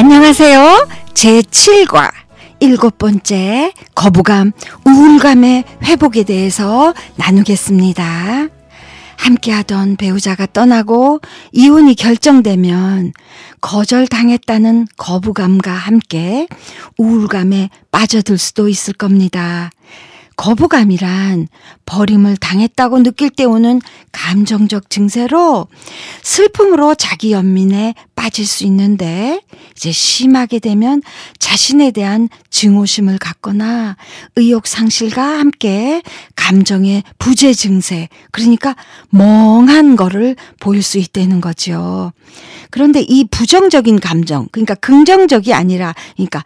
안녕하세요. 제7과 7번째 거부감, 우울감의 회복에 대해서 나누겠습니다. 함께하던 배우자가 떠나고 이혼이 결정되면 거절당했다는 거부감과 함께 우울감에 빠져들 수도 있을 겁니다. 거부감이란 버림을 당했다고 느낄 때 오는 감정적 증세로 슬픔으로 자기 연민에 빠질 수 있는데, 이제 심하게 되면 자신에 대한 증오심을 갖거나 의욕 상실과 함께 감정의 부재 증세, 그러니까 멍한 거를 보일 수 있다는 거죠. 그런데 이 부정적인 감정, 그러니까 긍정적이 아니라, 그러니까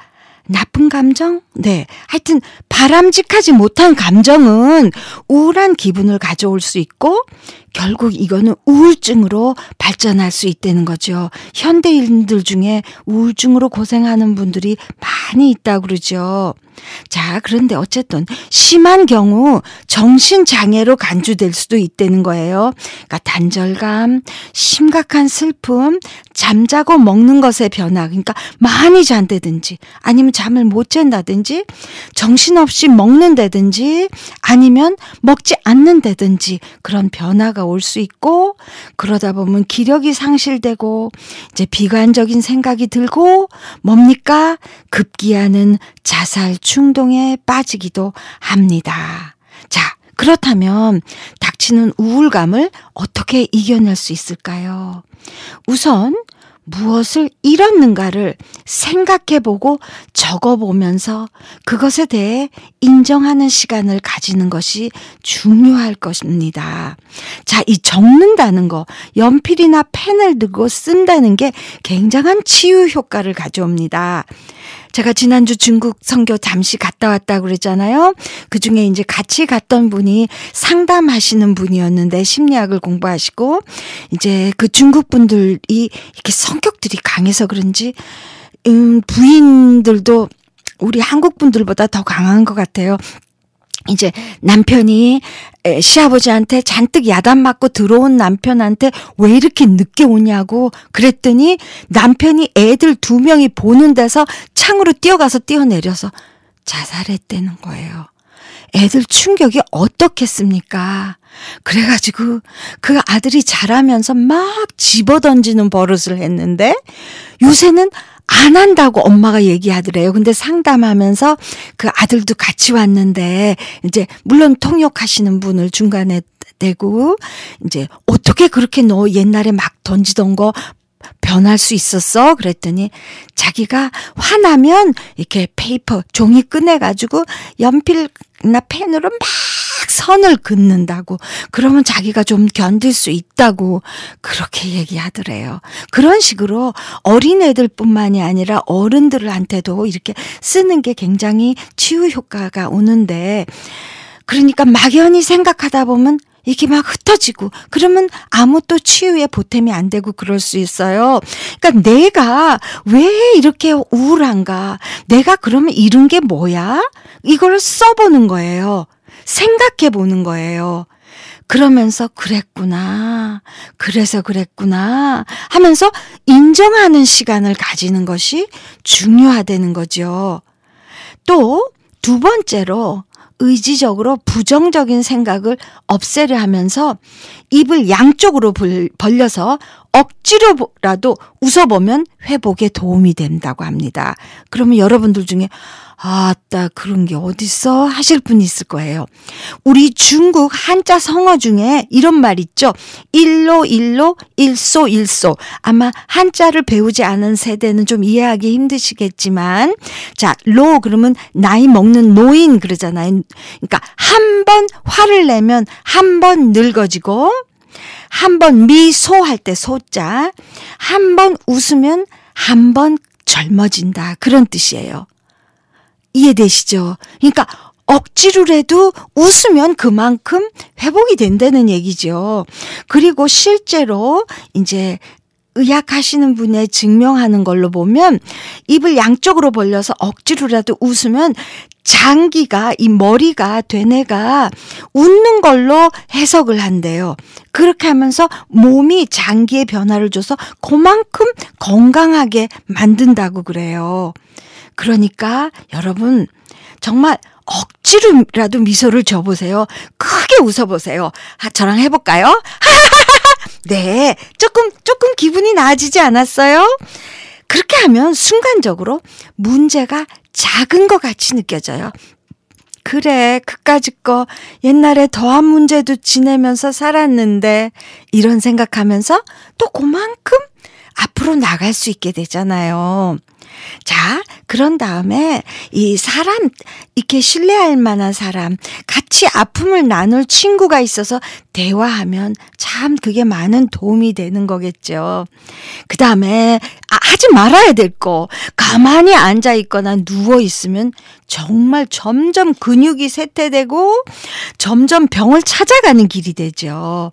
나쁜 감정? 네. 하여튼 바람직하지 못한 감정은 우울한 기분을 가져올 수 있고 결국 이거는 우울증으로 발전할 수 있다는 거죠. 현대인들 중에 우울증으로 고생하는 분들이 많이 있다고 그러죠. 자, 그런데 어쨌든 심한 경우 정신장애로 간주될 수도 있다는 거예요. 그러니까 단절감, 심각한 슬픔, 잠자고 먹는 것의 변화, 그러니까 많이 잔다든지 아니면 잠을 못 잔다든지 정신없이 먹는다든지 아니면 먹지 않는다든지 그런 변화가 올 수 있고, 그러다 보면 기력이 상실되고 이제 비관적인 생각이 들고 뭡니까? 급기야는 자살 충동에 빠지기도 합니다. 자, 그렇다면 닥치는 우울감을 어떻게 이겨낼 수 있을까요? 우선 무엇을 잃었는가를 생각해보고 적어보면서 그것에 대해 인정하는 시간을 가지는 것이 중요할 것입니다. 자, 이 적는다는 거, 연필이나 펜을 들고 쓴다는 게 굉장한 치유 효과를 가져옵니다. 제가 지난주 중국 선교 잠시 갔다 왔다고 그랬잖아요. 그중에 이제 같이 갔던 분이 상담하시는 분이었는데 심리학을 공부하시고 이제 그 중국 분들이 이렇게 성격들이 강해서 그런지 부인들도 우리 한국 분들보다 더 강한 것 같아요. 이제 남편이 시아버지한테 잔뜩 야단 맞고 들어온 남편한테 왜 이렇게 늦게 오냐고 그랬더니 남편이 애들 2명이 보는 데서 창으로 뛰어가서 뛰어내려서 자살했다는 거예요. 애들 충격이 어떻겠습니까? 그래가지고 그 아들이 자라면서 막 집어던지는 버릇을 했는데 요새는 안 한다고 엄마가 얘기하더래요. 근데 상담하면서 그 아들도 같이 왔는데 이제 물론 통역하시는 분을 중간에 대고 이제 어떻게 그렇게 너 옛날에 막 던지던 거 변할 수 있었어? 그랬더니 자기가 화나면 이렇게 페이퍼 종이 꺼내가지고 연필이나 펜으로 막 선을 긋는다고, 그러면 자기가 좀 견딜 수 있다고 그렇게 얘기하더래요. 그런 식으로 어린애들뿐만이 아니라 어른들한테도 이렇게 쓰는 게 굉장히 치유 효과가 오는데, 그러니까 막연히 생각하다 보면 이게 막 흩어지고 그러면 아무 또 치유에 보탬이 안 되고 그럴 수 있어요. 그러니까 내가 왜 이렇게 우울한가? 내가 그러면 이런 게 뭐야? 이걸 써보는 거예요. 생각해 보는 거예요. 그러면서 그랬구나, 그래서 그랬구나 하면서 인정하는 시간을 가지는 것이 중요하다는 거죠. 또 2번째로 의지적으로 부정적인 생각을 없애려 하면서 입을 양쪽으로 벌려서 억지로라도 웃어보면 회복에 도움이 된다고 합니다. 그러면 여러분들 중에 아따 그런 게 어딨어 하실 분이 있을 거예요. 우리 중국 한자 성어 중에 이런 말 있죠. 일로 일로 일소 일소. 아마 한자를 배우지 않은 세대는 좀 이해하기 힘드시겠지만, 자, 로 그러면 나이 먹는 노인 그러잖아요. 그러니까 한 번 화를 내면 한 번 늙어지고, 한 번 미소할 때 소자, 한 번 웃으면 한 번 젊어진다, 그런 뜻이에요. 이해되시죠? 그러니까 억지로라도 웃으면 그만큼 회복이 된다는 얘기죠. 그리고 실제로 이제 의학 하시는 분의 증명하는 걸로 보면 입을 양쪽으로 벌려서 억지로라도 웃으면 장기가 이 머리가 되뇌가 웃는 걸로 해석을 한대요. 그렇게 하면서 몸이 장기의 변화를 줘서 그만큼 건강하게 만든다고 그래요. 그러니까 여러분 정말 억지로라도 미소를 줘보세요. 크게 웃어보세요. 저랑 해볼까요? 네, 조금 기분이 나아지지 않았어요? 그렇게 하면 순간적으로 문제가 작은 것 같이 느껴져요. 그래, 그까짓 거 옛날에 더한 문제도 지내면서 살았는데 이런 생각하면서 또 그만큼 앞으로 나갈 수 있게 되잖아요. 자, 그런 다음에 이 사람, 이렇게 신뢰할 만한 사람, 같이 아픔을 나눌 친구가 있어서 대화하면 참 그게 많은 도움이 되는 거겠죠. 그 다음에 하지 말아야 될 거, 가만히 앉아 있거나 누워 있으면 정말 점점 근육이 쇠퇴되고 점점 병을 찾아가는 길이 되죠.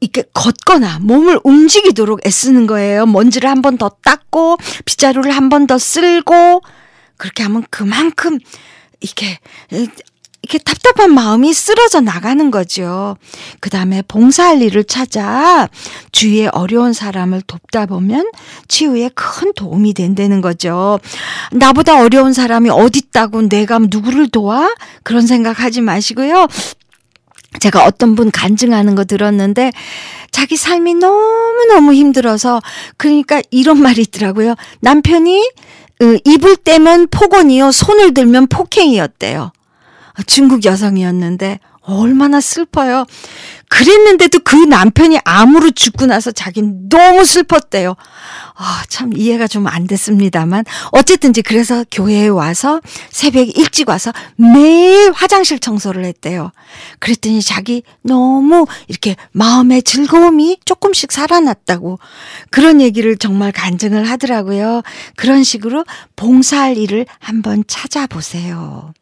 이렇게 걷거나 몸을 움직이도록 애쓰는 거예요. 먼지를 한 번 더 닦고 빗자루를 한 번 더 쓸고 그렇게 하면 그만큼 이렇게 답답한 마음이 쓰러져 나가는 거죠. 그 다음에 봉사할 일을 찾아 주위에 어려운 사람을 돕다 보면 치유에 큰 도움이 된다는 거죠. 나보다 어려운 사람이 어디 있다고 내가 누구를 도와? 그런 생각하지 마시고요. 제가 어떤 분 간증하는 거 들었는데 자기 삶이 너무너무 힘들어서 그러니까 이런 말이 있더라고요. 남편이 입을 떼면 폭언이요, 손을 들면 폭행이었대요. 중국 여성이었는데 얼마나 슬퍼요. 그랬는데도 그 남편이 암으로 죽고 나서 자기는 너무 슬펐대요. 참 이해가 좀 안 됐습니다만 어쨌든지 그래서 교회에 와서 새벽에 일찍 와서 매일 화장실 청소를 했대요. 그랬더니 자기 너무 이렇게 마음의 즐거움이 조금씩 살아났다고 그런 얘기를 정말 간증을 하더라고요. 그런 식으로 봉사할 일을 한번 찾아보세요.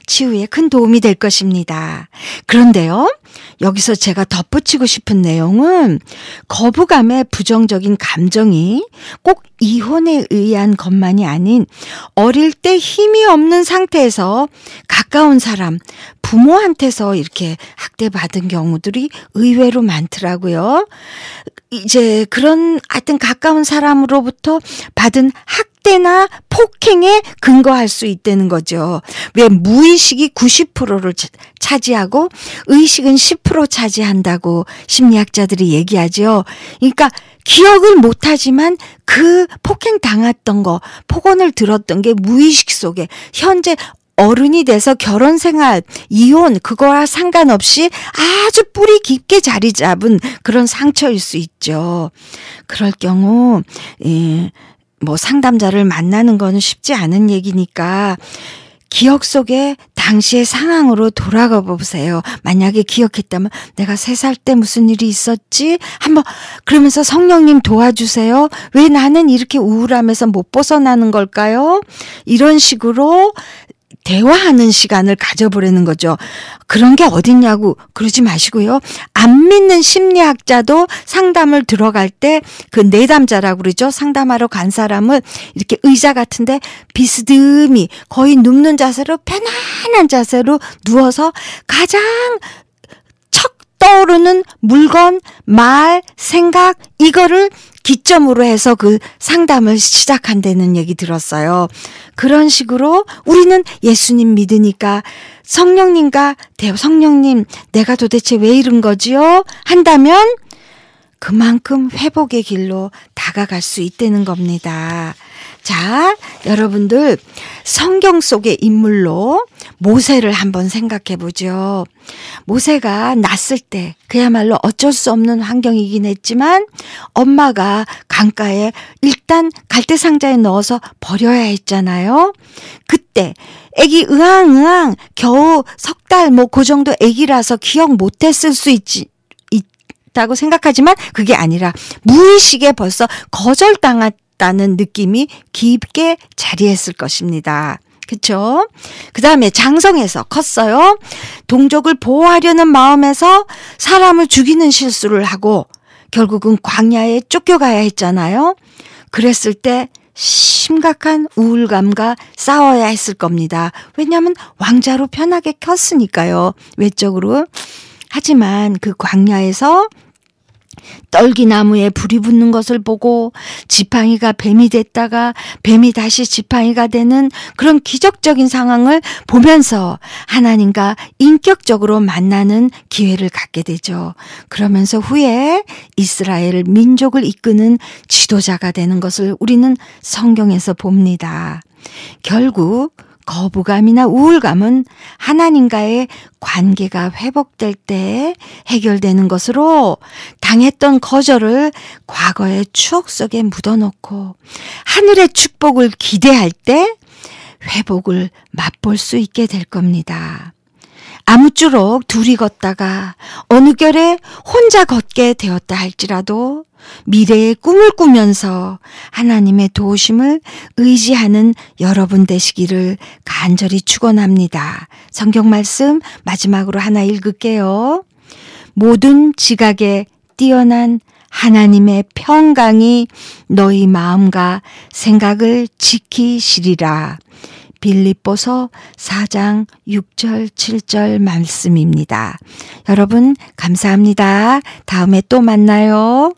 치유에 큰 도움이 될 것입니다. 그런데요, 여기서 제가 덧붙이고 싶은 내용은 거부감의 부정적인 감정이 꼭 이혼에 의한 것만이 아닌 어릴 때 힘이 없는 상태에서 가까운 사람, 부모한테서 이렇게 학대받은 경우들이 의외로 많더라고요. 이제 그런 하여튼 가까운 사람으로부터 받은 학대나 폭행에 근거할 수 있다는 거죠. 왜 무의식이 90%를 차지하고 의식은 10% 차지한다고 심리학자들이 얘기하죠. 그러니까 기억을 못하지만 그 폭행 당했던 거, 폭언을 들었던 게 무의식 속에 현재 어른이 돼서 결혼 생활, 이혼 그거와 상관없이 아주 뿌리 깊게 자리 잡은 그런 상처일 수 있죠. 그럴 경우 뭐 상담자를 만나는 건 쉽지 않은 얘기니까 기억 속에 당시의 상황으로 돌아가 보세요. 만약에 기억했다면 내가 3살 때 무슨 일이 있었지? 한번 그러면서 성령님 도와주세요. 왜 나는 이렇게 우울함에서 못 벗어나는 걸까요? 이런 식으로 대화하는 시간을 가져보라는 거죠. 그런 게 어딨냐고 그러지 마시고요. 안 믿는 심리학자도 상담을 들어갈 때 그 내담자라고 그러죠. 상담하러 간 사람은 이렇게 의자 같은데 비스듬히 거의 눕는 자세로 편안한 자세로 누워서 가장 척 떠오르는 물건, 말, 생각 이거를 기점으로 해서 그 상담을 시작한다는 얘기 들었어요. 그런 식으로 우리는 예수님 믿으니까 성령님과 성령님 내가 도대체 왜 이런 거지요? 한다면 그만큼 회복의 길로 다가갈 수 있다는 겁니다. 자, 여러분들 성경 속의 인물로 모세를 한번 생각해 보죠. 모세가 났을 때 그야말로 어쩔 수 없는 환경이긴 했지만 엄마가 강가에 일단 갈대상자에 넣어서 버려야 했잖아요. 그때 애기 으앙으앙 겨우 3달 뭐 그 정도 애기라서 기억 못했을 수 있다고 생각하지만 그게 아니라 무의식에 벌써 거절당했다는 느낌이 깊게 자리했을 것입니다. 그쵸? 그 다음에 장성에서 컸어요. 동족을 보호하려는 마음에서 사람을 죽이는 실수를 하고 결국은 광야에 쫓겨가야 했잖아요. 그랬을 때 심각한 우울감과 싸워야 했을 겁니다. 왜냐하면 왕자로 편하게 켰으니까요. 외적으로. 하지만 그 광야에서 떨기나무에 불이 붙는 것을 보고 지팡이가 뱀이 됐다가 뱀이 다시 지팡이가 되는 그런 기적적인 상황을 보면서 하나님과 인격적으로 만나는 기회를 갖게 되죠. 그러면서 후에 이스라엘 민족을 이끄는 지도자가 되는 것을 우리는 성경에서 봅니다. 결국 거부감이나 우울감은 하나님과의 관계가 회복될 때 해결되는 것으로 당했던 거절을 과거의 추억 속에 묻어놓고 하늘의 축복을 기대할 때 회복을 맛볼 수 있게 될 겁니다. 아무쪼록 둘이 걷다가 어느 결에 혼자 걷게 되었다 할지라도 미래의 꿈을 꾸면서 하나님의 도우심을 의지하는 여러분 되시기를 간절히 축원합니다. 성경 말씀 마지막으로 하나 읽을게요. 모든 지각에 뛰어난 하나님의 평강이 너희 마음과 생각을 지키시리라. 빌립보서 4장 6절 7절 말씀입니다. 여러분 감사합니다. 다음에 또 만나요.